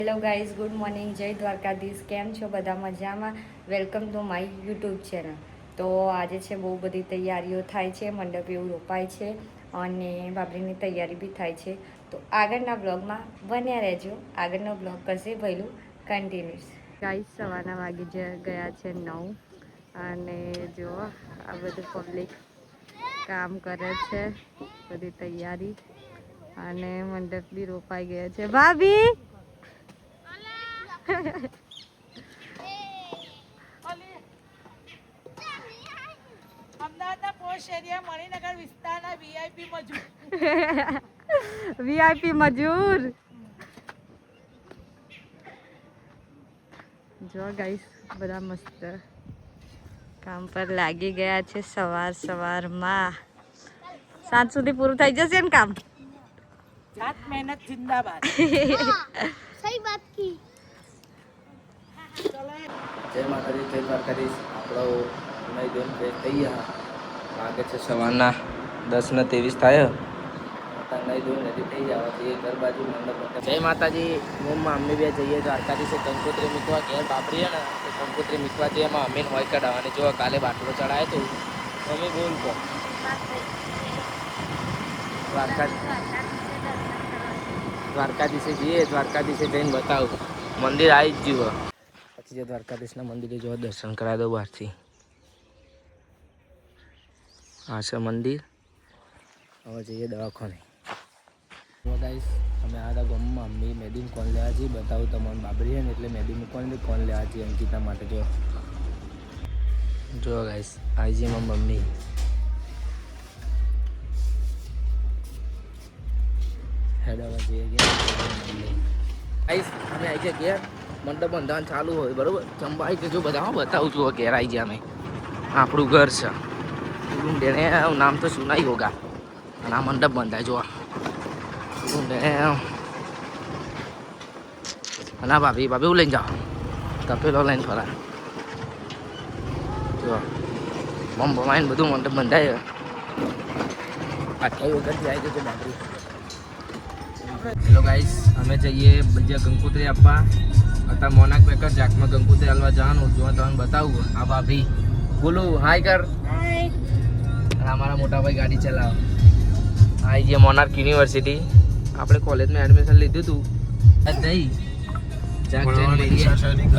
Hello guys, good morning, જય દ્વારકાધીશ. કેમ છો બધા? મજામાં? Welcome to my YouTube channel. તો આજે છે બહુ બધી તૈયારીઓ થાય છે, મંડપ એવું રોપાય છે અને બાબરીની તૈયારી બી થાય છે. તો આગળના બ્લોગમાં બન્યા રહેજો. આગળનો બ્લોગ કરશે પહેલું કન્ટિન્યુઅસ. ગાઈઝ સવારના વાગી ગયા છે 9 અને જો આ બધું પબ્લિક કામ કરે છે, બધી તૈયારી અને મંડપ બી રોપાઈ ગયા છે. ભાભી અમદાવાદના પોશ એરિયા મણિનગર વિસ્તારના વીઆઈપી મજૂર. વીઆઈપી મજૂર. જો ગાઈસ બધા મસ્ત કામ પર લાગી ગયા છે સવારમાં. સાંજ સુધી પૂરું થઈ જશે ને કામ. જાત મહેનત જિંદાબાદ. સહી વાત કી. જય માતાજી, જય દ્વારકાધીશ. આપણો નહીં ધોઈને ફ્રેશ થઈ ગયા. વાગે છે સવારના 10:23 થાય. નહીં ધોઈને રેડી થઈ જવા છીએ ઘર બાજુ મંડપ. જય માતાજી. મમ્મા અમને બે જઈએ દ્વારકાધીશે કંકોત્રી મૂકવા. ઘેર બાપરીએ ને તો કંકોત્રી મૂકવા જઈએ. એમાં અમીન હોય કઢાવવાની. જો કાલે બાટલો ચડાયો તો તમે બોલ કહો. દ્વારકાધીશે જઈએ. દ્વારકાધીશે જઈને બતાવું. મંદિર આવી જ જુઓ. પછી જે દ્વારકાધીશના મંદિરે જો દર્શન કરાવી દો બહારથી. આ છે મંદિર. હવે જઈએ દવાખાને. ગાઈસ અમે આ હતા ગામમાં મમ્મી મેડિન કોણ લેવા છીએ બતાવું તમને. બાબરી છે ને એટલે મેડિન કોણ લેવા છીએ અંકિતા માટે. જો ગાઈસ આવી જઈએ મમ્મી. હેડવા જઈએ ગાઈસ અમે આવી જઈએ ઘેર. મંડપ બંધાણ ચાલુ હોય બરોબર. ચંબાઈ કે જો બધા બતાવું છું ઘેર આવી જાય. અમે આપણું ઘર છે એને નામ તો સુનાઈ હોગા. અને આ મંડપ બંધાય જો. અને ભાભી એવું લઈને જાઓ. તપેલો લઈને ફરા જો મમ ભમાઈને બધું મંડપ બંધાય. આટલા વખત જાય છે બાબરી. હેલો ગાઈસ, અમે જઈએ બીજા કંકોત્રી આપવા. અત્યારે મોનાક પેકર જાકમાં કંકોત્રી હાલવા જવાનું. જો તમને બતાવું. આ ભાભી બોલું હાય કર. અને અમારા મોટા ભાઈ ગાડી ચલાવે. આવી જઈએ મોનાર્ક યુનિવર્સિટી. આપણે કોલેજમાં એડમિશન લીધું હતું. નહીં જાક જઈને ઈચ્છા નહીં.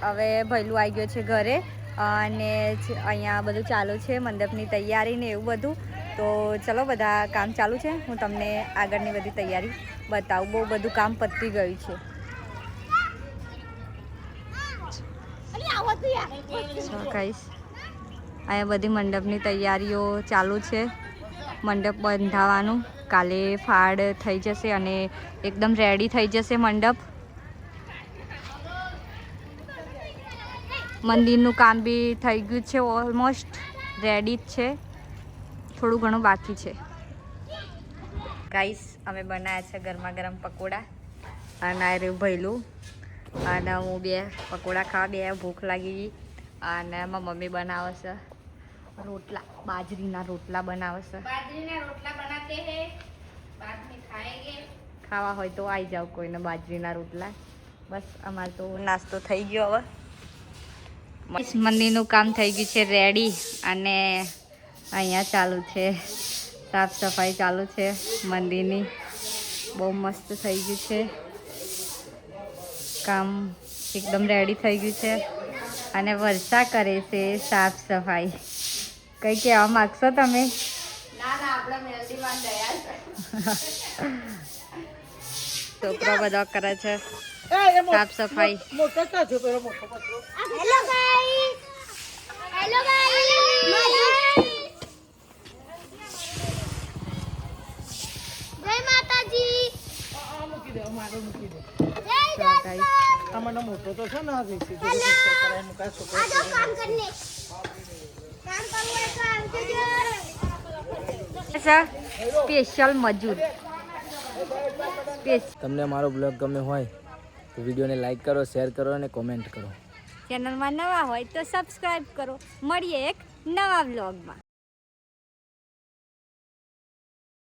હવે ભૈલું આવી ગયો છે ઘરે અને અહીંયા બધું ચાલુ છે મંડપની તૈયારી ને એવું બધું. તો ચલો બધા કામ ચાલુ છે. હું તમને આગળની બધી તૈયારી બતાવું. બહુ બધું કામ પતી ગયું છે. અહીંયા બધી મંડપની તૈયારીઓ ચાલુ છે. મંડપ બંધાવાનું કાલે ફાડ થઈ જશે અને એકદમ રેડી થઈ જશે મંડપ. મંદિરનું કામ બી થઈ ગયું છે, ઓલમોસ્ટ રેડી જ છે. થોડું ઘણું બાકી છે. ગાઈસ અમે બનાવ્યા છે ગરમા ગરમ પકોડા અને આ રહ્યું ભૈલું અને હું બે પકોડા ખાવા બે ભૂખ લાગી ગઈ. અને મારી મમ્મી બનાવે છે રોટલા, બાજરીના રોટલા બનાવે છે. ખાવા હોય તો આવી જાવ કોઈને બાજરીના રોટલા. બસ અમારે તો નાસ્તો થઈ ગયો. હવે મંદિરનું કામ થઈ ગયું છે રેડી અને અહીંયા ચાલુ છે સાફ સફાઈ ચાલુ છે મંદિરની. બહુ મસ્ત થઈ ગયું છે કામ, એકદમ રેડી થઈ ગયું છે. અને વર્ષા કરે છે સાફ સફાઈ. કઈ કહેવા માગશો તમે? છોકરો બધા કરે છે સાફ સફાઈ. મોટો કાજો પેલો મોટો પત્રો. Hello guys. Hello guys. જય માતાજી. મૂકી દે મારો મૂકી દે. જય દ્વારકા. તમારો મોટો તો છે ને આ દિવસે કામ કરને. કામ કરવું હોય તો આવજો. સ્પેશિયલ મજૂર. તમને અમારો બ્લોગ ગમે હોય તો વિડીયોને લાઈક કરો, શેર કરો અને કોમેન્ટ કરો. ચેનલમાં નવા હોય તો સબસ્ક્રાઈબ કરો. મળીએ એક નવા બ્લોગમાં.